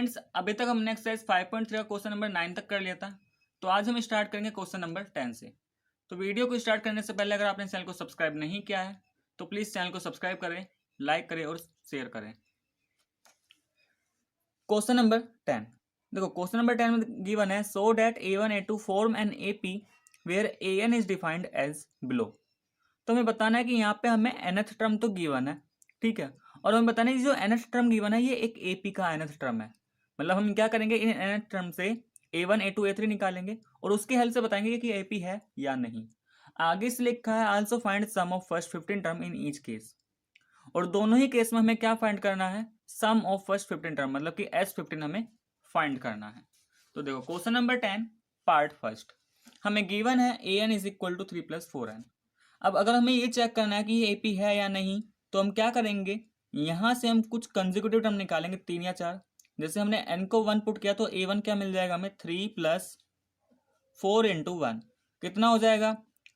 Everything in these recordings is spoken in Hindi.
फ्रेंड्स अभी तक हमने एक्सरसाइज 5.3 का क्वेश्चन नंबर 9 तक कर लिया था। तो आज हम स्टार्ट करेंगे क्वेश्चन नंबर 10 से। तो वीडियो को स्टार्ट करने से पहले अगर आपने चैनल को सब्सक्राइब नहीं किया है तो प्लीज़ चैनल को सब्सक्राइब करें, लाइक करें और शेयर करें। क्वेश्चन नंबर 10, देखो क्वेश्चन नंबर 10 में गिवन है so that A1 A2 form an AP where AN is defined as below. तो हमें बताना है कि यहाँ पे हमें nth टर्म तो गिवन है, ठीक है, और हमें बताना है जो nth टर्म गिवन है ये एक AP का nth टर्म है। मतलब हम क्या करेंगे, इन nth टर्म से A1 A2 A3 निकालेंगे और उसके हेल्प से बताएंगे कि AP है या नहीं। आगे से लिखा है also find sum of first 15 term in each case, और दोनों ही केस में हमें क्या फाइंड करना है, सम ऑफ फर्स्ट 15 टर्म, मतलब कि S15 हमें फाइंड करना है। तो देखो क्वेश्चन नंबर 10 पार्ट फर्स्ट, हमें गिवन है AN is equal to 3 + 4N। अब अगर हमें ये चेक करना है कि ये AP है या नहीं, तो हम क्या करेंगे, यहाँ से हम कुछ कंसेक्यूटिव टर्म निकालेंगे 3 या 4। जैसे हमने n को 1 पुट किया तो A1 क्या मिल जाएगा हमें, 3 + 4 × 1 कितना हो जाएगा,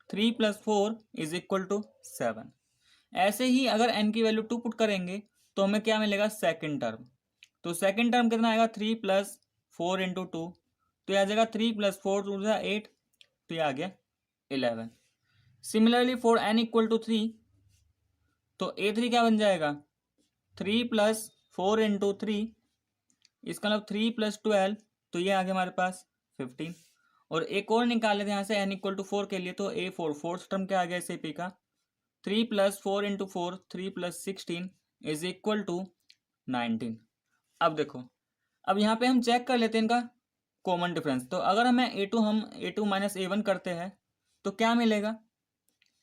3 + 4 = 7। ऐसे ही अगर n की वैल्यू 2 पुट करेंगे तो हमें क्या मिलेगा, सेकंड टर्म। तो सेकंड टर्म कितना आएगा, 3 + 4 × 2, तो यह आ जाएगा 3 + 4 = 8, तो यह आ गया 11। सिमिलरली फॉर n = 3, तो A3 क्या बन जाएगा, 3 + 4 × 3, इसका मतलब 3 + 12, तो ये आ गया हमारे पास 15। और एक और निकाल लेते हैं यहाँ से n = 4 के लिए, तो A4 फोर्थ टर्म क्या आ गया इस AP का, 3 + 4 × 4, 3 + 16 = 19। अब देखो, अब यहाँ पे हम चेक कर लेते हैं इनका कॉमन डिफरेंस। तो अगर हम A2 - A1 करते हैं तो क्या मिलेगा,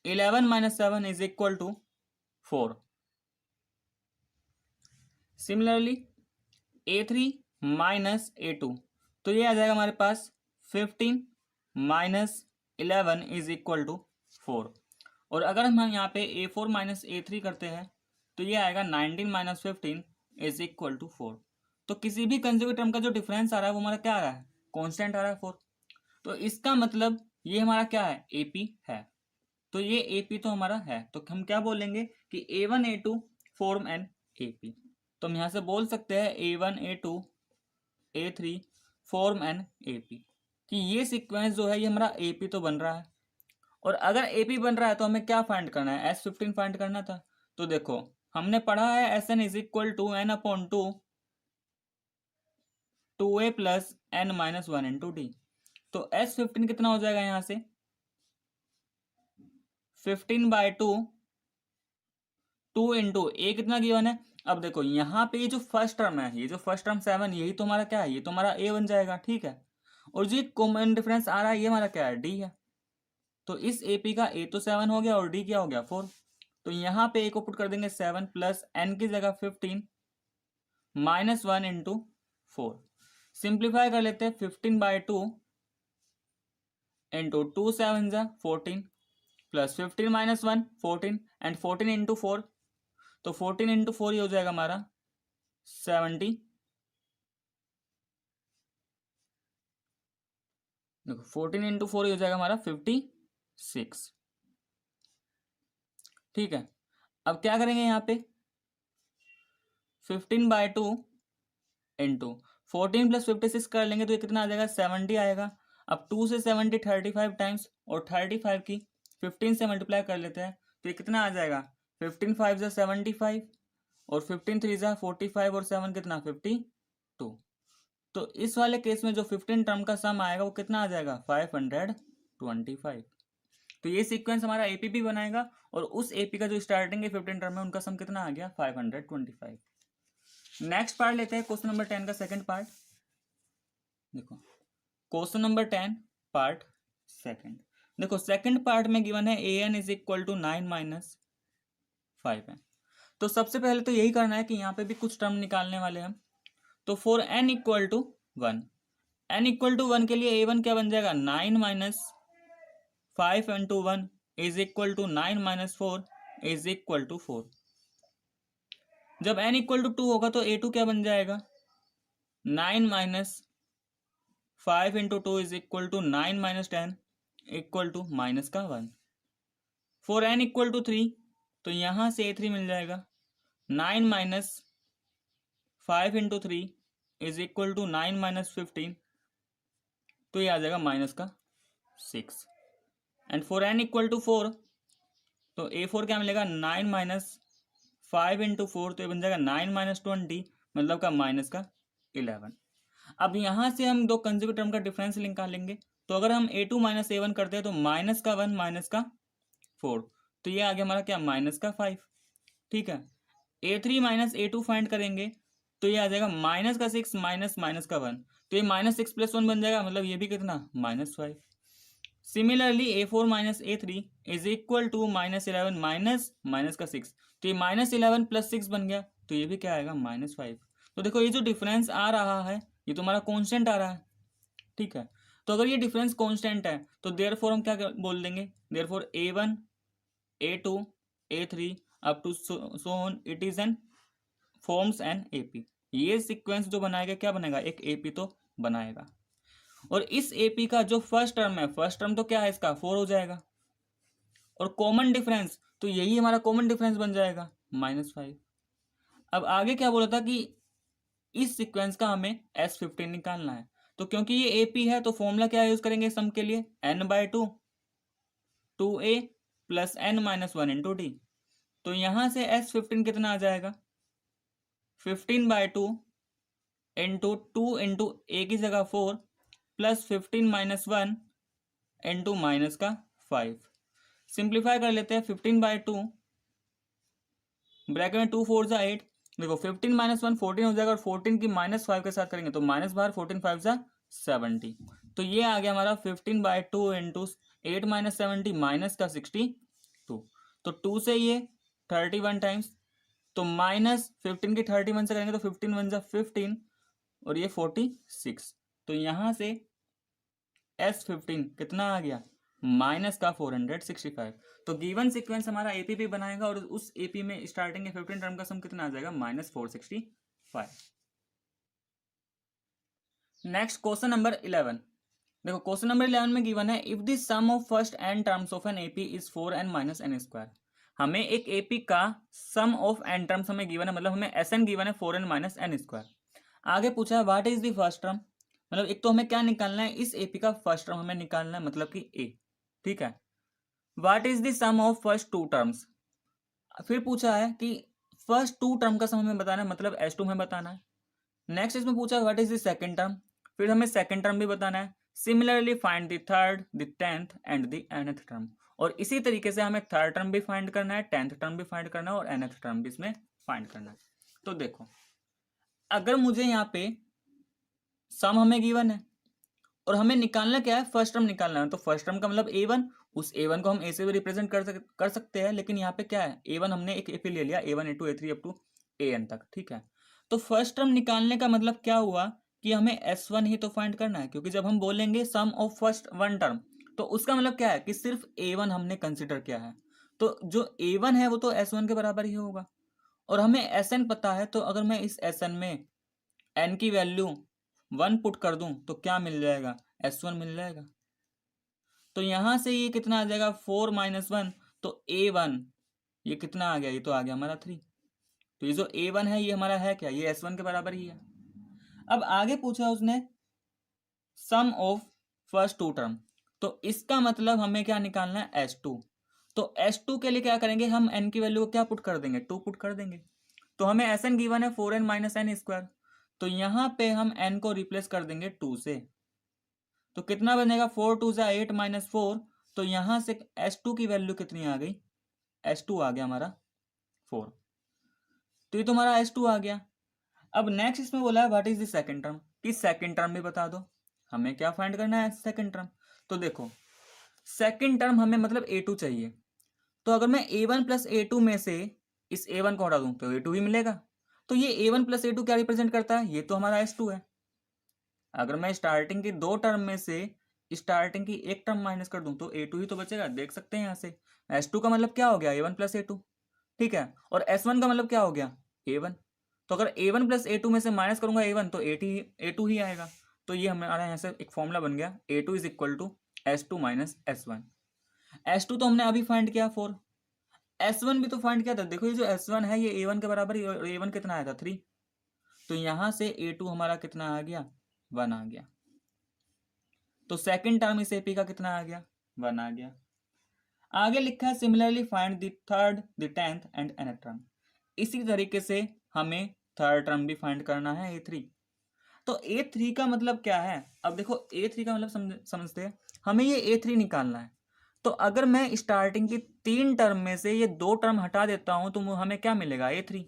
11 - 7 = 4। सिमिलरली A3 - A2, तो ये आ जाएगा हमारे पास 15 - 11 = 4। और अगर हम यहाँ पे A4 - A3 करते हैं तो ये आएगा 19 - 15 = 4। तो किसी भी कंसेक्यूटिव टर्म का जो डिफरेंस आ रहा है वो हमारा क्या आ रहा है, कांस्टेंट आ रहा है 4। तो इसका मतलब ये हमारा क्या है, AP है। तो ये AP तो हमारा है, तो हम क्या बोलेंगे कि A1 A2 form an AP। तो हम यहाँ से बोल सकते हैं A1 A2 A3 form an AP, कि ये सीक्वेंस जो है ये हमारा AP तो बन रहा है। और अगर AP बन रहा है तो हमें क्या फाइंड करना है, S15 फाइंड करना था। तो देखो हमने पढ़ा है Sn = n/2 2a + n - 1 × d। तो S15 कितना हो जाएगा यहाँ से, 15/2 2 × a कितना गिवन है। अब देखो यहाँ पे ये जो फर्स्ट टर्म है, ये जो फर्स्ट टर्म 7, यही तो हमारा क्या है, ये तो हमारा A बन जाएगा, ठीक है। और जो कॉमन डिफरेंस आ रहा है ये हमारा क्या है, D है। तो इस AP का A तो 7 हो गया और D क्या हो गया, 4। तो यहाँ पे A को पुट कर देंगे 7 + n की जगह 15 - 1 × 4। सिंप्लीफाई कर लेते हैं, 15/2 × 2 7 14 + 15 - 1 14 एंड 14 × 4, तो 14 × 4 ये हो जाएगा हमारा 70। देखो 14 × 4 ये हो जाएगा हमारा 56, ठीक है। अब क्या करेंगे यहाँ पे, 15/2 × 14 + 56 कर लेंगे तो ये कितना आ जाएगा, 70 आएगा। अब 2 से 70 35 टाइम्स, और 35 की 15 से मल्टीप्लाई कर लेते हैं तो ये कितना आ जाएगा, 15 × 5 = 75, और 15 × 3 = 45, और 7 कितना 52। तो इस वाले केस में जो 15 टर्म का सम आएगा वो कितना आ जाएगा, 525। तो ये सीक्वेंस हमारा AP भी बनाएगा, और उस AP का जो स्टार्टिंग के 15 टर्म है उनका सम कितना आ गया, 525। नेक्स्ट पार्ट लेते हैं क्वेश्चन नंबर 10 का सेकंड पार्ट। देखो क्वेश्चन नंबर 10 पार्ट सेकंड, देखो सेकंड पार्ट में गिवन है AN = 9 - 5 है। तो सबसे पहले तो यही करना है कि यहाँ पे भी कुछ टर्म निकालने वाले हैं। तो फॉर n = 1, n = 1 के लिए A1 क्या बन जाएगा, 9 - 5 × 1 = 9 - 4 = 4। जब n = 2 होगा तो A2 क्या बन जाएगा, 9 - 5 × 2 = 9 - 10 = -1। फॉर n = 3, तो यहाँ से A3 मिल जाएगा, 9 - 5 × 3 इज इक्वल टू 9 माइनस 15, तो ये आ जाएगा माइनस का 6। And for n equal to 4, तो A4 क्या मिलेगा, 9 माइनस 5 इंटू 4, तो ये बन जाएगा 9 माइनस 20, मतलब का माइनस का 11। अब यहाँ से हम दो कंसेक्यूटिव टर्म का डिफरेंस निकालेंगे, तो अगर हम A2 माइनस A1 करते हैं तो माइनस का 1 माइनस का 4, तो ये आ गया हमारा क्या, माइनस का 5। ठीक है, A3 माइनस A2 फाइंड करेंगे तो ये आ जाएगा माइनस का 6 माइनस माइनस का 1, तो ये माइनस 6 प्लस 1 बन जाएगा, मतलब ये भी कितना, minus 5। Similarly A4 minus A3 is equal to minus 11 minus minus का 6, तो ये माइनस 11 प्लस 6 बन गया, तो ये भी क्या आएगा, माइनस 5। तो देखो ये जो डिफरेंस आ रहा है ये तो हमारा कॉन्स्टेंट आ रहा है। ठीक है, तो अगर ये डिफरेंस कॉन्स्टेंट है तो देयरफॉर हम क्या बोल देंगे, therefore A1 A2 A3 up to so on it is an forms an AP। ये सीक्वेंस जो बनाएगा क्या बनेगा, एक AP तो बनाएगा। और इस AP का जो फर्स्ट टर्म है, फर्स्ट टर्म तो क्या है इसका, 4 हो जाएगा, और कॉमन डिफरेंस तो यही हमारा कॉमन डिफरेंस बन जाएगा, -5। अब आगे क्या बोला था कि इस सीक्वेंस का हमें S15 निकालना है, तो क्योंकि ये AP है तो फॉर्मूला क्या यूज करेंगे सम के लिए, n/2 2a plus n minus 1 into d. तो यहां से S15 कितना आ जाएगा, 15/2 इंटू 2 इंटू ए की जगह 4 प्लस 15 माइनस 1 इंटू माइनस का 5। सिंप्लीफाई कर लेते हैं, 15/2 ब्रैकेट में 2 4 जा 8, देखो 15 माइनस 1 14 हो जाएगा, और 14 की माइनस 5 के साथ करेंगे तो माइनस बाहर, 14 5 जा 70, तो ये आ गया हमारा 15/2 इंटू 8 माइनस 70 माइनस का 62। तो 2 से ये 31 टाइम्स, तो माइनस 15 की 31 से करेंगे तो 15 1 जा 15, और ये 46, तो यहां से S15 कितना आ गया, माइनस का 465। तो गिवन सीक्वेंस हमारा AP भी बनाएगा, और उस AP में स्टार्टिंग के 15 टर्म का सम कितना आ जाएगा, -465। Next question number 11। देखो क्वेश्चन नंबर 11 में गिवन है, if the sum of first n terms of an AP is 4n minus n square. हमें एक AP का सम ऑफ n टर्म्स हमें गिवन है, मतलब हमें Sn गिवन है 4n माइनस n स्क्वायर। आगे पूछा है what is the first term, मतलब एक तो हमें क्या निकालना है, इस AP का फर्स्ट टर्म हमें निकालना है, मतलब कि A। ठीक है, what is the sum of first two terms. फिर पूछा है कि फर्स्ट टू टर्म का सम हमें बताना है, मतलब S2 हमें बताना है। नेक्स्ट इसमें पूछा what is the second term, फिर हमें सेकंड टर्म भी बताना है। Similarly find the third, the 10th and the nth term, और इसी तरीके से हमें थर्ड टर्म भी फाइंड करना है, 10th टर्म भी फाइंड करना है, और nth टर्म भी इसमें फाइंड करना है। तो देखो अगर मुझे यहाँ पे सम हमें गिवन है और हमें निकालना क्या है, फर्स्ट टर्म निकालना है, तो फर्स्ट टर्म का मतलब A1, उस A1 को हम A से भी रिप्रेजेंट कर सकते हैं, लेकिन यहाँ पे क्या है, A1 हमने एक AP ले लिया, A1 A2 A3 up to AN तक। ठीक है, तो फर्स्ट टर्म निकालने का मतलब क्या हुआ कि हमें S1 ही तो फाइंड करना है, क्योंकि जब हम बोलेंगे सम ऑफ फर्स्ट वन टर्म तो उसका मतलब क्या है कि सिर्फ A1 हमने कंसिडर किया है, तो जो A1 है वो तो S1 के बराबर ही होगा, और हमें Sn पता है, तो अगर मैं इस Sn में n की वैल्यू 1 पुट कर दूं तो क्या मिल जाएगा, S1 मिल जाएगा। तो यहां से ये कितना आ जाएगा, 4 माइनस 1, तो A1 ये कितना आ गया, ये तो आ गया हमारा 3। तो ये जो A1 है ये हमारा है क्या, ये S1 के बराबर ही है। अब आगे पूछा उसने सम ऑफ फर्स्ट टू टर्म, तो इसका मतलब हमें क्या निकालना है, S2। तो S2 के लिए क्या करेंगे, हम n की वैल्यू को क्या पुट कर देंगे, 2 पुट कर देंगे। तो हमें Sn गिवन है 4n माइनस n स्क्वायर, तो यहाँ पे हम n को रिप्लेस कर देंगे 2 से, तो कितना बनेगा, 4 2 जा 8 माइनस 4, तो यहां से S2 की वैल्यू कितनी आ गई, S2 आ गया हमारा 4, तो ये तो हमारा S2 आ गया। अब नेक्स्ट इसमें बोला है what is the second term, कि सेकंड टर्म भी बता दो, हमें क्या फाइंड करना है सेकंड टर्म। तो देखो सेकंड टर्म हमें मतलब A2 चाहिए, तो अगर मैं A1 प्लस A2 में से इस A1 को हटा दूं तो A2 ही मिलेगा, तो ये A1 प्लस A2 क्या रिप्रेजेंट करता है, ये तो हमारा S2 है। अगर मैं स्टार्टिंग की दो टर्म में से स्टार्टिंग की एक टर्म माइनस कर दूं तो A2 ही तो बचेगा, देख सकते हैं यहाँ से। S2 का मतलब क्या हो गया, A1 प्लस A2। ठीक है, और S1 का मतलब क्या हो गया, A1। तो अगर A1 प्लस A2 में से माइनस करूंगा A1 तो A2 ही आएगा। तो ये हमारा यहाँ से एक फॉर्मूला बन गया, A2 is equal to S2 minus S1। S2 तो हमने अभी फाइंड किया 4, S1 भी तो फाइंड किया था। देखो ये जो S1 है ये A1 के बराबर ही, और A1 कितना आया था 3, तो यहाँ से A2 हमारा कितना आ गया, 1 आ गया। तो सेकंड टर्म इस AP का कितना आ गया, 1 आ गया। आगे लिखा है similarly find the third, the 10th and nth term. इसी तरीके से हमें थर्ड टर्म भी फाइंड करना है A3। तो A3 का मतलब क्या है, अब देखो A3 का मतलब समझते हैं, हमें ये A3 निकालना है। तो अगर मैं स्टार्टिंग की 3 टर्म में से ये 2 टर्म हटा देता हूं तो हमें क्या मिलेगा, A3।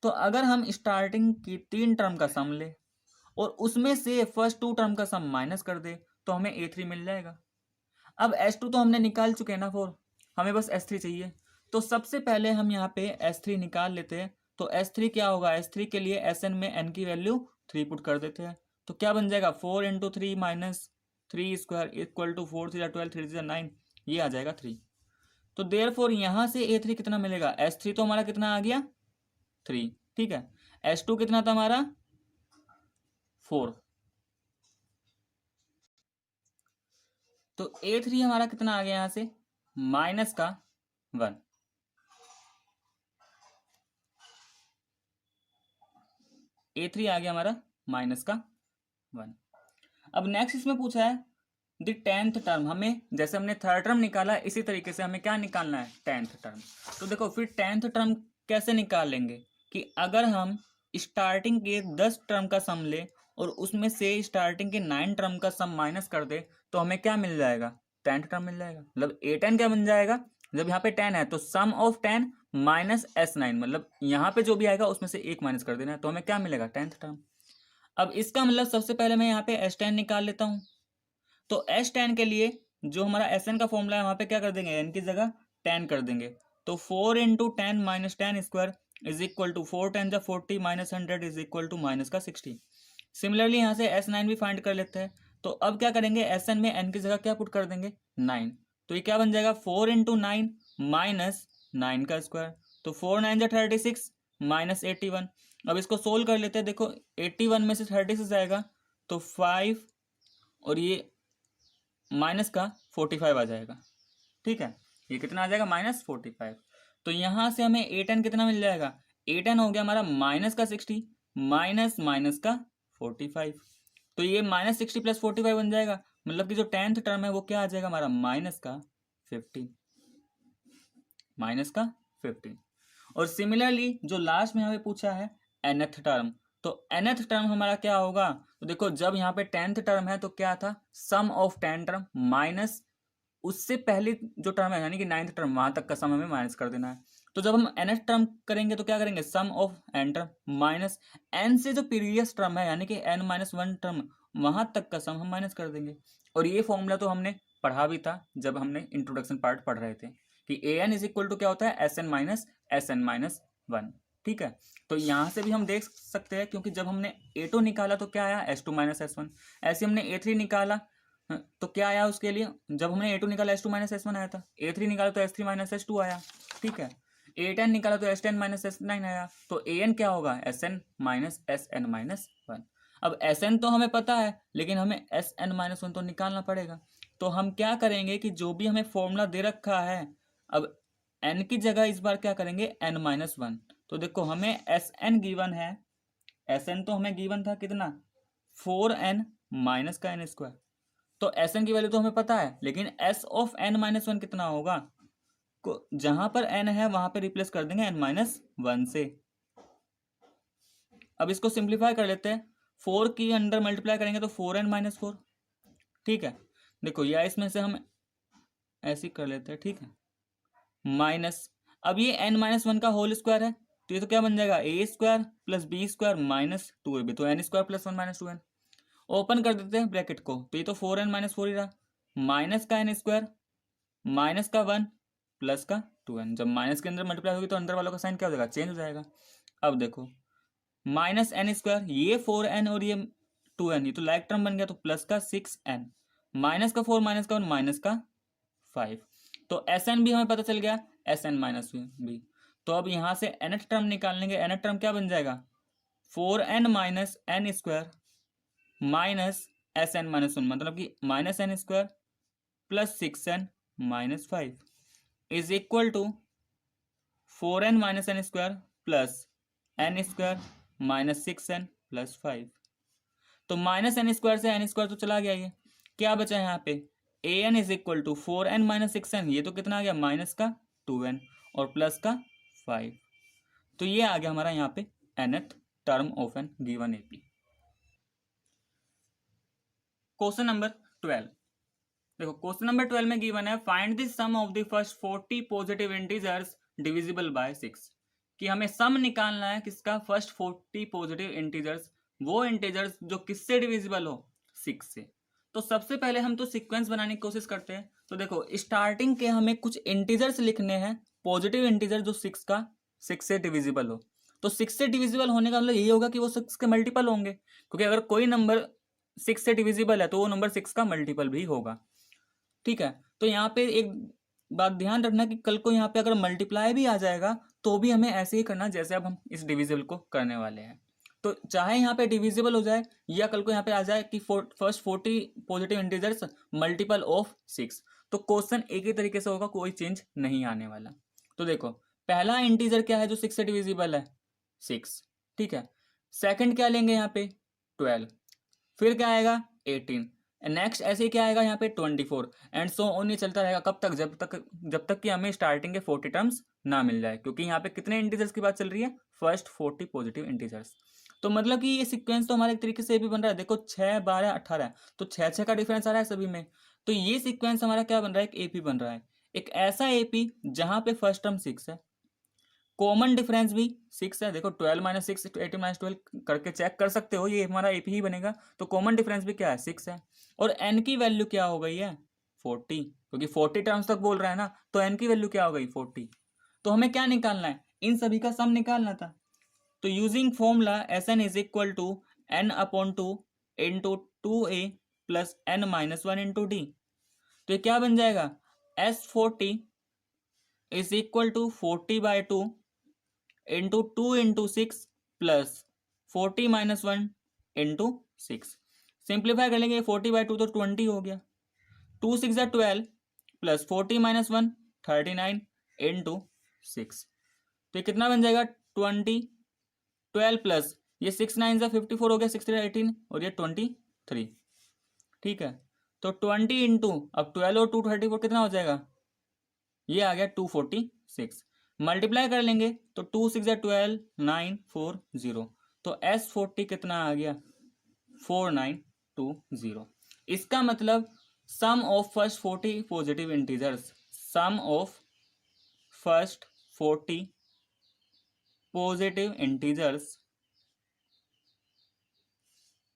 तो अगर हम स्टार्टिंग की 3 टर्म का सम ले और उसमें से फर्स्ट 2 टर्म का सम माइनस कर दे तो हमें A3 मिल जाएगा। अब S2 तो हमने निकाल चुके हैं ना 4, हमें बस S3 चाहिए। तो सबसे पहले हम यहाँ पे S3 निकाल लेते हैं। तो S3 क्या होगा, S3 के लिए Sn में n की वैल्यू 3 पुट कर देते हैं। तो क्या बन जाएगा, 4 into 3 minus 3 square equal to 4 3 12 3 9, ये आ जाएगा 3। तो देयरफॉर यहाँ से A3 कितना मिलेगा, S3 तो हमारा कितना आ गया 3, ठीक है। S2 कितना था हमारा 4। तो A3 हमारा कितना आ गया यहाँ से, माइनस का 1। A3 आ गया हमारा माइनस का 1। अब नेक्स्ट इसमें पूछा है द 10th टर्म। हमें जैसे हमने थर्ड टर्म निकाला इसी तरीके से हमें क्या निकालना है, 10th टर्म। तो देखो फिर 10th टर्म कैसे निकाल लेंगे कि अगर हम स्टार्टिंग के 10 टर्म का सम ले और उसमें से स्टार्टिंग के 9 टर्म का सम माइनस कर दे तो हमें क्या मिल जाएगा, 10th टर्म मिल जाएगा। मतलब A10 क्या बन जाएगा, जब यहाँ पे 10 है तो सम ऑफ 10 माइनस S9, मतलब यहाँ पे जो भी आएगा उसमें से एक माइनस कर देना है तो हमें क्या मिलेगा, 10th टर्म। अब इसका मतलब सबसे पहले मैं यहाँ पे S10 निकाल लेता हूँ। तो S10 के लिए जो हमारा Sn का फॉर्मूला है वहां पे क्या कर देंगे, n की जगह 10 कर देंगे। तो 4 into 10 minus 10 square is equal to 4 10 जा 40 minus 100 is equal to minus का 60। सिमिलरली यहाँ से S9 भी फाइंड कर लेते हैं। तो अब क्या करेंगे, Sn में n की जगह क्या पुट कर देंगे, 9। तो ये क्या बन जाएगा, 4 इंटू 9 माइनस 9 का स्क्वायर। तो 4 9 जा 36 माइनस 81। अब इसको सोल्व कर लेते हैं। देखो 81 में से 36 जाएगा तो 5 और ये माइनस का 45 आ जाएगा, ठीक है। ये कितना आ जाएगा, माइनस 45। तो यहाँ से हमें A10 कितना मिल जाएगा, A10 हो गया हमारा माइनस का 60 माइनस माइनस का 45। तो ये माइनस 60 प्लस 45 बन जाएगा, मतलब कि जो 10th टर्म है वो क्या आ जाएगा हमारा, माइनस का 15, माइनस का 15। और सिमिलरली जो लास्ट में हमें पूछा है nth टर्म, तो nth टर्म हमारा क्या होगा, तो देखो जब यहाँ पे 10th टर्म है तो क्या था, सम ऑफ 10 टर्म माइनस उससे पहले जो टर्म है यानी कि 9th टर्म, वहां तक का सम हमें माइनस कर देना है। तो जब हम nth टर्म करेंगे तो क्या करेंगे, sum of n term minus n से जो प्रीवियस टर्म है यानी कि n माइनस 1 टर्म, वहां तक का सम हम माइनस कर देंगे। और ये फॉर्मूला तो हमने पढ़ा भी था जब हमने इंट्रोडक्शन पार्ट पढ़ रहे थे कि an इज इक्वल टू क्या होता है, Sn माइनस 1, ठीक है। तो यहाँ से भी हम देख सकते हैं क्योंकि जब हमने A2 निकाला तो क्या आया, S2 माइनस S1। ऐसे हमने A3 निकाला तो क्या आया उसके लिए, जब हमने A2 निकाला S2 माइनस S1 आया था, A3 निकाला तो S3 माइनस S2 आया, ठीक है। A10 निकाला तो S10 माइनस S9 आया। तो AN क्या होगा, Sn माइनस Sn माइनस 1। अब Sn तो हमें पता है लेकिन हमें Sn माइनस 1 तो निकालना पड़ेगा। तो हम क्या करेंगे कि जो भी हमें फॉर्मूला दे रखा है, अब n की जगह इस बार क्या करेंगे, n माइनस 1। तो देखो हमें Sn गिवन है, Sn तो हमें गिवन था कितना, 4n माइनस का n स्क्वायर। तो Sn की वैल्यू तो हमें पता है लेकिन S ऑफ n माइनस 1 कितना होगा, को जहां पर n है वहां पर रिप्लेस कर देंगे n माइनस 1 से। अब इसको सिंप्लीफाई कर लेते हैं, 4 की अंदर मल्टीप्लाई करेंगे तो 4n माइनस 4, ठीक है। देखो या इसमें से हम ऐसे कर लेते हैं, ठीक है, माइनस, अब ये n माइनस 1 का होल स्क्वायर है तो ये तो क्या बन जाएगा, A square plus B square minus 2ab, तो n square plus 1 minus 2n। Open कर देते हैं ब्रैकेट को तो ये तो 4n माइनस 4 ही रहा, माइनस का n स्क्वायर माइनस का 1 प्लस का 2n। जब माइनस के अंदर मल्टीप्लाई होगी तो अंदर वालों का साइन क्या हो जाएगा, चेंज हो जाएगा। अब देखो माइनस n स्क्वायर, ये 4n और ये 2n, ये तो लाइक टर्म बन गया तो प्लस का 6n, माइनस का 4 माइनस का 1 माइनस का 5। तो Sn भी हमें पता चल गया, Sn माइनस बी। तो अब यहाँ से nth टर्म निकाल लेंगे, nth टर्म क्या बन जाएगा, 4n minus n square minus Sn minus 1, मतलब कि minus n square plus 6n minus 5 is equal to 4n minus n square plus n square -6n + 5। तो -n² से n² तो चला गया, ये क्या बचा है यहाँ पे an is equal to 4n - 6n, ये तो कितना आ गया माइनस का 2n और प्लस का 5। तो ये आ गया हमारा यहाँ पे nth term of an given AP. Question number 12, देखो क्वेश्चन नंबर 12 में गिवन है find the sum of the first 40 positive integers divisible by 6, कि हमें सम निकालना है किसका, फर्स्ट 40 पॉजिटिव इंटीजर्स, वो इंटीजर्स जो किससे डिविजिबल हो, 6 से। तो सबसे पहले हम तो सीक्वेंस बनाने की कोशिश करते हैं। तो देखो स्टार्टिंग के हमें कुछ इंटीजर्स लिखने हैं, पॉजिटिव इंटीजर जो 6 से डिविजिबल हो। तो 6 से डिविजिबल होने का मतलब यही होगा कि वो 6 के मल्टीपल होंगे, क्योंकि अगर कोई नंबर 6 से डिविजिबल है तो वो नंबर 6 का मल्टीपल भी होगा। ठीक है, तो यहाँ पे एक बात ध्यान रखना कि कल को यहाँ पे अगर मल्टीप्लाई भी आ जाएगा तो भी हमें ऐसे ही करना जैसे अब हम इस डिविजिबल को करने वाले हैं। तो चाहे यहाँ पे डिविजिबल हो जाए या कल को यहाँ पे आ जाए कि first 40 positive integers multiple of 6, तो क्वेश्चन एक ही तरीके से होगा, कोई चेंज नहीं आने वाला। तो देखो पहला इंटीजर क्या है जो 6 से डिविजिबल है, 6। ठीक है, सेकंड क्या लेंगे यहाँ पे 12, फिर क्या आएगा 18, नेक्स्ट ऐसे क्या आएगा यहाँ पे 24 एंड सो ऑन। ये चलता रहेगा कब तक, जब तक कि हमें स्टार्टिंग के 40 टर्म्स ना मिल जाए, क्योंकि यहाँ पे कितने इंटीजर्स की बात चल रही है, फर्स्ट 40 पॉजिटिव इंटीजर्स। तो मतलब कि ये सीक्वेंस तो हमारे एक तरीके से भी बन रहा है, देखो 6 12 18, तो 6 का डिफरेंस आ रहा है सभी में। तो ये सीक्वेंस हमारा क्या बन रहा है, एक एपी बन रहा है, एक ऐसा एपी जहां पे फर्स्ट टर्म 6 है, कॉमन डिफरेंस भी 6 है। देखो 12 - 6 × 18 - 12 करके चेक कर सकते हो, ये हमारा एपी ही बनेगा। तो कॉमन डिफरेंस भी क्या है 6 है, और एन की वैल्यू क्या हो गई है 40, क्योंकि 40 टर्म्स तक बोल रहा है ना, तो एन की वैल्यू क्या हो गई 40। तो हमें क्या निकालना है, इन सभी का सम निकालना था। तो using formula Sn is equal to n/2 into 2a plus n - 1 into d. तो ये क्या बन जाएगा, S40 is equal to 40/2 into 2 into 6 plus 40 - 1 into 6। Simplify कर लेंगे, 40/2 तो 20 हो गया, 2 6 = 12 प्लस 40 - 1 39 इंटू 6। तो ये कितना बन जाएगा 20, 12 प्लस ये 6 9 = 54 हो गया, 6 3 18 और ये 23। ठीक है, तो 20 इंटू अब 12 और 2 34 कितना हो जाएगा, ये आ गया 246। मल्टीप्लाई कर लेंगे तो 2 6 = 12 940। तो S40 कितना आ गया 4920। इसका मतलब sum of first 40 positive integers, sum of first 40 positive integers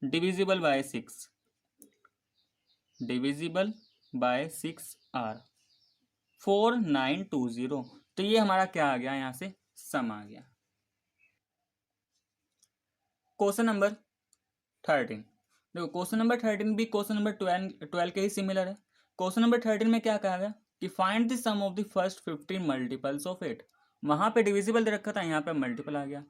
divisible by 6, divisible by 6 are 4920। तो ये हमारा क्या आ गया, यहां से सम आ गया। क्वेश्चन नंबर 13, देखो क्वेश्चन नंबर 13 भी क्वेश्चन नंबर 12 के ही सिमिलर है। क्वेश्चन नंबर 13 में क्या कहा गया कि find the sum of the first 15 multiples of 8। वहां पे डिविजिबल दे रखा था, यहाँ पे मल्टीपल आ गया,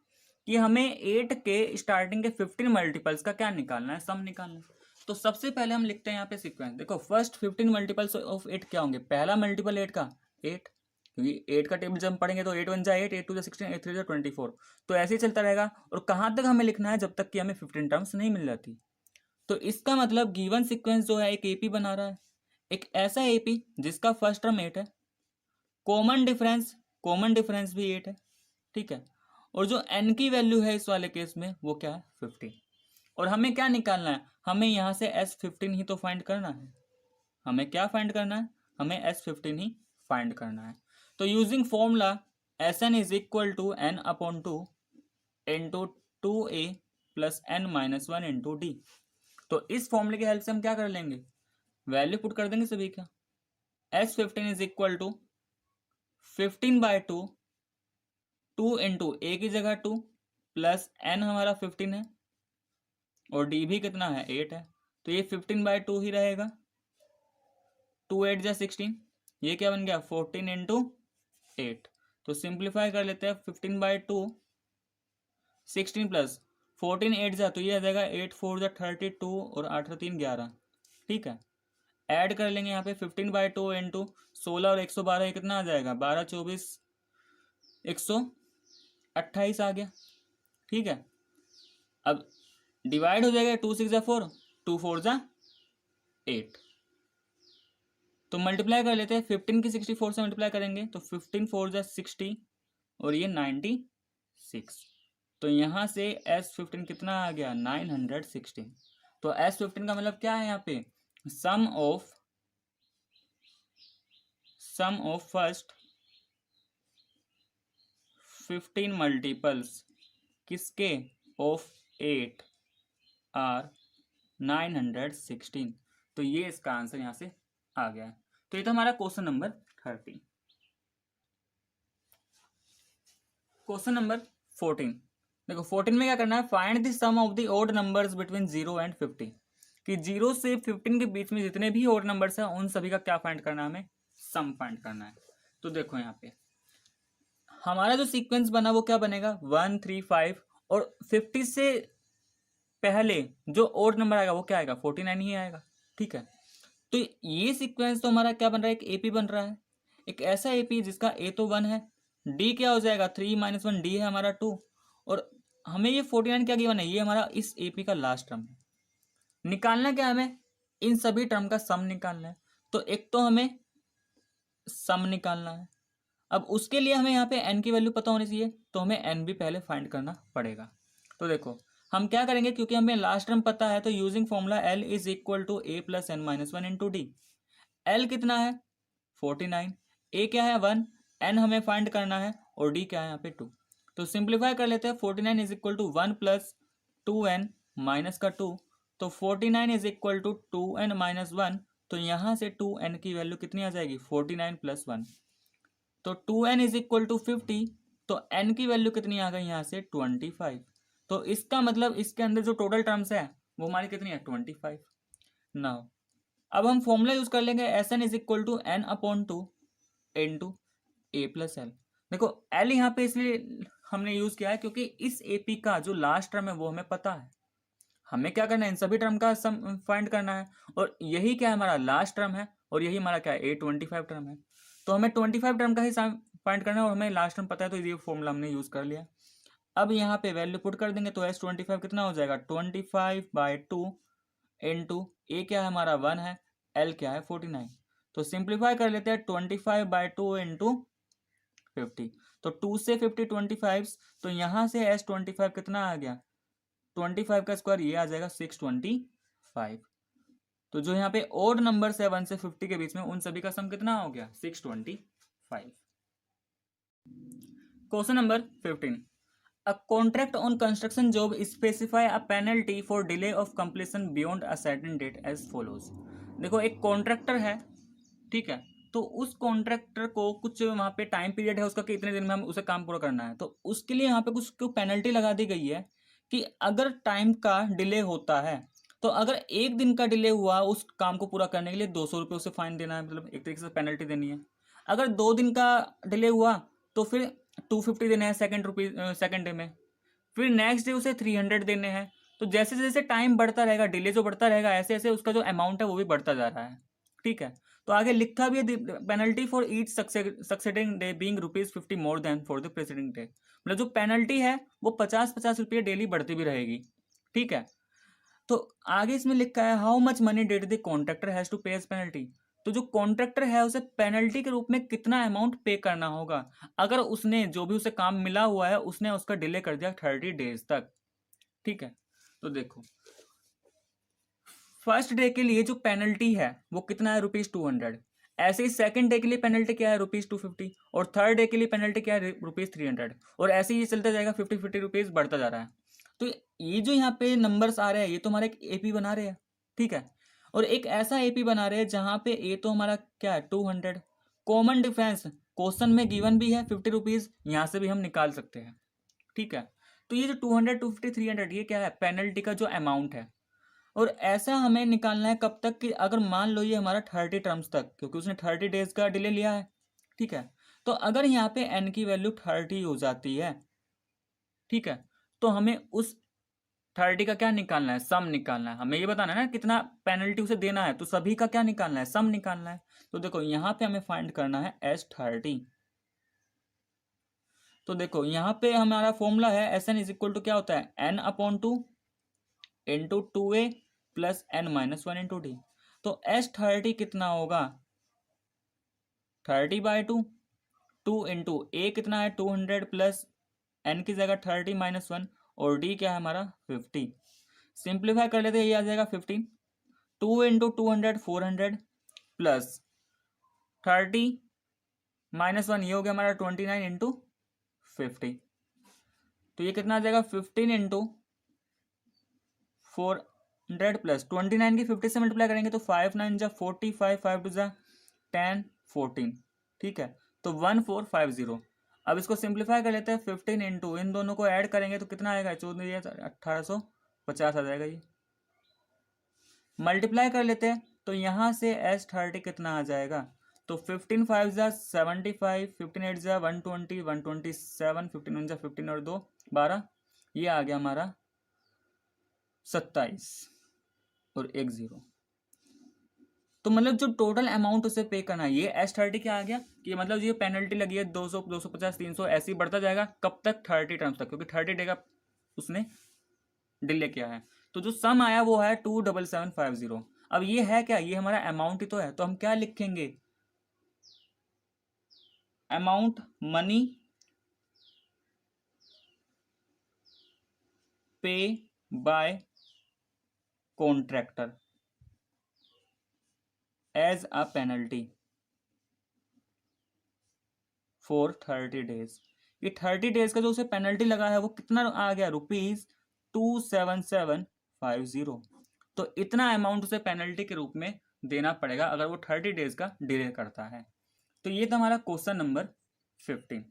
कि हमें 8 के स्टार्टिंग के 15 मल्टीपल्स का क्या निकालना है, सम निकालना है। तो सबसे पहले हम लिखते हैं यहाँ पे सीक्वेंस। देखो फर्स्ट 15 मल्टीपल्स ऑफ 8 क्या होंगे, पहला मल्टीपल 8 का 8, क्योंकि 8 का टेबल जब हम पढ़ेंगे तो 8 1 = 8, 8 2 = 16, 8 3 = 24। तो ऐसे ही चलता रहेगा, और कहाँ तक हमें लिखना है, जब तक कि हमें 15 टर्म्स नहीं मिल जाती। तो इसका मतलब गिवन सीक्वेंस जो है एक एपी बना रहा है, एक ऐसा एपी जिसका फर्स्ट टर्म 8 है, कॉमन डिफरेंस भी 8 है। ठीक है, और जो n की वैल्यू है इस वाले केस में वो क्या है 15। और हमें क्या निकालना है, हमें यहाँ से S15 ही तो फाइंड करना है। हमें क्या फाइंड करना है, हमें S15 ही फाइंड करना है। तो using formula Sn is equal to n/2 into 2a plus n - 1 into d. तो इस फॉर्मूले की हेल्प से हम क्या कर लेंगे, वैल्यू पुट कर देंगे सभी का। S15 is equal to 15/2, 2 into a की जगह 2 प्लस n हमारा 15 है और डी भी कितना है 8 है, तो ये 15/2 ही रहेगा। 2 8 = 16, ये क्या बन गया 14 इंटू 8। तो सिंप्लीफाई कर लेते हैं, 15/2 16 प्लस 14 8 जा, तो ये आ जाएगा 8 4 = 32 और 8 3 11। ठीक है, ऐड कर लेंगे यहाँ पे 15/2 इंटू 16 और 112, कितना आ जाएगा 12 24 128 आ गया। ठीक है, अब डिवाइड हो जाएगा, 2 6 4, 2 4 8, तो मल्टीप्लाई कर लेते हैं। 15 की 64 से मल्टीप्लाई करेंगे तो 15 4 60 और ये 96। तो यहाँ से S15 कितना आ गया, 916। तो S15 का मतलब क्या है यहाँ पे, सम ऑफ फर्स्ट 15 मल्टीपल्स किसके, ऑफ 8 आर 916। तो ये इसका आंसर यहाँ से आ गया है। तो ये था हमारा क्वेश्चन नंबर 30। क्वेश्चन नंबर 14, देखो 14 में क्या करना है, find the sum of the odd numbers between 0 and 50, कि 0 से 15 के बीच में जितने भी ओड नंबर्स हैं उन सभी का क्या फाइंड करना है, हमें सम फाइंड करना है। तो देखो यहाँ पे हमारा जो सीक्वेंस बना वो क्या बनेगा, 1 3 5, और 50 से पहले जो ओड नंबर आएगा वो क्या आएगा, 49 ही आएगा। ठीक है, तो ये सीक्वेंस तो हमारा क्या बन रहा है, एक एपी बन रहा है, एक ऐसा एपी जिसका ए तो 1 है, डी क्या हो जाएगा 3 - 1, डी है हमारा 2, और हमें ये 49 क्या गिवन है, ये हमारा इस एपी का लास्ट टर्म है। निकालना क्या है, हमें इन सभी टर्म का सम निकालना है। तो एक तो हमें सम निकालना है। अब उसके लिए हमें यहाँ पे एन की वैल्यू पता होनी चाहिए, तो हमें एन भी पहले फाइंड करना पड़ेगा। तो देखो हम क्या करेंगे, क्योंकि हमें लास्ट टर्म पता है, तो using formula l is equal to a plus n minus 1 into d. L कितना है 49, ए क्या है 1, एन हमें फाइंड करना है, और डी क्या है यहाँ पे 2। तो सिंप्लीफाई कर लेते हैं, 49 is equal to 1 plus 2n minus का 2, तो 49 is equal to 2n minus 1। तो यहाँ से 2n की वैल्यू कितनी आ जाएगी, 49 प्लस 1, तो 2n इज इक्वल टू 50, तो n की वैल्यू कितनी आ गई यहाँ से 25। तो इसका मतलब इसके अंदर जो टोटल टर्म्स है वो हमारी कितनी है 25। नाउ अब हम फॉर्मूला यूज कर लेंगे, S n is equal to n upon 2 into a plus l. देखो एल यहाँ पे इसलिए हमने यूज किया है क्योंकि इस एपी का जो लास्ट टर्म है वो हमें पता है, हमें क्या करना है, इन सभी टर्म का सम फाइंड करना है, और यही क्या है हमारा लास्ट टर्म है, और यही हमारा क्या है A25 टर्म है। तो हमें 25 टर्म का ही फाइंड करना है, और हमें लास्ट टर्म पता है, तो ये फॉर्मूला हमने यूज कर लिया। अब यहाँ पे वैल्यू पुट कर देंगे, तो S25 कितना हो जाएगा 25/2 इंटू ए क्या है हमारा 1 है, एल क्या है 49। तो सिंप्लीफाई कर लेते हैं, 25/2 इंटू 50, तो 2 से 50 25, तो यहाँ से S25 कितना आ गया 25 का स्क्वायर, ये आ जाएगा 625। तो जो यहाँ पे ओड नंबर है 1 से 50 के बीच में, उन सभी का सम कितना हो गया 625। Question number 15, a contract on construction job specify a penalty for delay of completion beyond a certain date as follows. देखो एक कॉन्ट्रैक्टर है, ठीक है, तो उस कॉन्ट्रैक्टर को कुछ वहाँ पे टाइम पीरियड है उसका कि इतने दिन में हम उसे काम पूरा करना है, तो उसके लिए यहाँ पे कुछ पेनल्टी लगा दी गई है कि अगर टाइम का डिले होता है, तो अगर 1 दिन का डिले हुआ उस काम को पूरा करने के लिए 200 रुपये उसे फाइन देना है, मतलब एक तरीके से पेनल्टी देनी है। अगर 2 दिन का डिले हुआ तो फिर 250 देने हैं सेकेंड डे में, फिर नेक्स्ट डे उसे 300 देने हैं। तो जैसे जैसे टाइम बढ़ता रहेगा, डिले जो बढ़ता रहेगा, ऐसे ऐसे उसका जो अमाउंट है वो भी बढ़ता जा रहा है। ठीक है, तो आगे लिखा भी है, penalty for each succeeding day being ₹50 more than for the presiding day, मतलब जो पेनल्टी है वो 50-50 रुपये डेली बढ़ती भी रहेगी। ठीक है, तो आगे इसमें लिखा है how much money did the contractor has to pay as penalty. तो जो कॉन्ट्रैक्टर है उसे पेनल्टी के रूप में कितना अमाउंट पे करना होगा अगर उसने जो भी उसे काम मिला हुआ है उसने उसका डिले कर दिया 30 डेज तक। ठीक है, तो देखो फर्स्ट डे के लिए जो पेनल्टी है वो कितना है ₹200, ऐसे ही सेकंड डे के लिए पेनल्टी क्या है ₹250, और थर्ड डे के लिए पेनल्टी क्या है ₹300, और ऐसे ही ये चलता जाएगा 50-50 रुपीज बढ़ता जा रहा है। तो ये जो यहाँ पे नंबर्स आ रहे हैं ये तो हमारे एक एपी बना रहे हैं, ठीक है, और एक ऐसा एपी बना रहे हैं जहाँ पे ए तो हमारा क्या है 200, कॉमन डिफरेंस क्वेश्चन में गिवन भी है 50 रुपीज, यहाँ से भी हम निकाल सकते हैं। ठीक है, तो ये जो 200 250 300 ये क्या है पेनल्टी का जो अमाउंट है, और ऐसा हमें निकालना है कब तक कि अगर मान लो ये हमारा 30 टर्म्स तक, क्योंकि उसने 30 डेज का डिले लिया है। ठीक है, तो अगर यहाँ पे एन की वैल्यू 30 हो जाती है, ठीक है, तो हमें उस 30 का क्या निकालना है, सम निकालना है। हमें ये बताना है ना कितना पेनल्टी उसे देना है, तो सभी का क्या निकालना है, सम निकालना है। तो देखो यहाँ पे हमें फाइंड करना है S30। तो देखो यहाँ पे हमारा फॉर्मूला है S n is equal to क्या होता है n/2 into 2a plus n-1 into d. तो S30 कितना होगा 30/2, 2 इंटू ए कितना है 200 प्लस n की जगह 30-1 और d क्या है हमारा 50। सिंप्लीफाई कर लेते हैं, ये आ जाएगा 15। 2 इंटू 200 400 प्लस 30-1 ये हो गया हमारा 29 इंटू 50। तो ये कितना आ जाएगा 15 इंटू 400 प्लस 29 की 50 से मल्टीप्लाई करेंगे तो 5 9 जा 45, 5 2 जा 10 14, ठीक है। तो 1450। अब इसको सिंप्लीफाई कर लेते हैं, 15 इंटू इन दोनों को ऐड करेंगे तो कितना आएगा 14 1850 आ जाएगा। ये मल्टीप्लाई कर लेते हैं तो यहाँ से S30 कितना आ जाएगा, तो 15 5 जा 75, 15 8 जा 120, 127, 15 1 जा 15 और 2 12, ये आ गया हमारा 27 और 1 0। तो मतलब जो टोटल अमाउंट उसे पे करना है, ये S30 क्या आ गया कि मतलब ये पेनल्टी लगी है 200 250 300 ऐसे ही बढ़ता जाएगा कब तक 30 टर्म्स तक, क्योंकि 30 डे का उसने डिले किया है। तो जो सम आया वो है 27750। अब ये है क्या, ये हमारा अमाउंट ही तो है, तो हम क्या लिखेंगे, amount money pay by contractor as a penalty for 30 days. ये 30 डेज का जो उसे पेनल्टी लगा है वो कितना आ गया, ₹27750। तो इतना अमाउंट उसे पेनल्टी के रूप में देना पड़ेगा अगर वो 30 डेज का डिले करता है। तो ये था हमारा क्वेश्चन नंबर 15।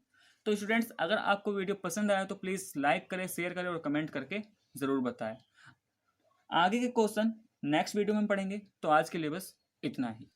तो स्टूडेंट्स, अगर आपको वीडियो पसंद आया तो प्लीज़ लाइक करें, शेयर करें और कमेंट करके ज़रूर बताएं। आगे के क्वेश्चन नेक्स्ट वीडियो में पढ़ेंगे, तो आज के लिए बस इतना ही।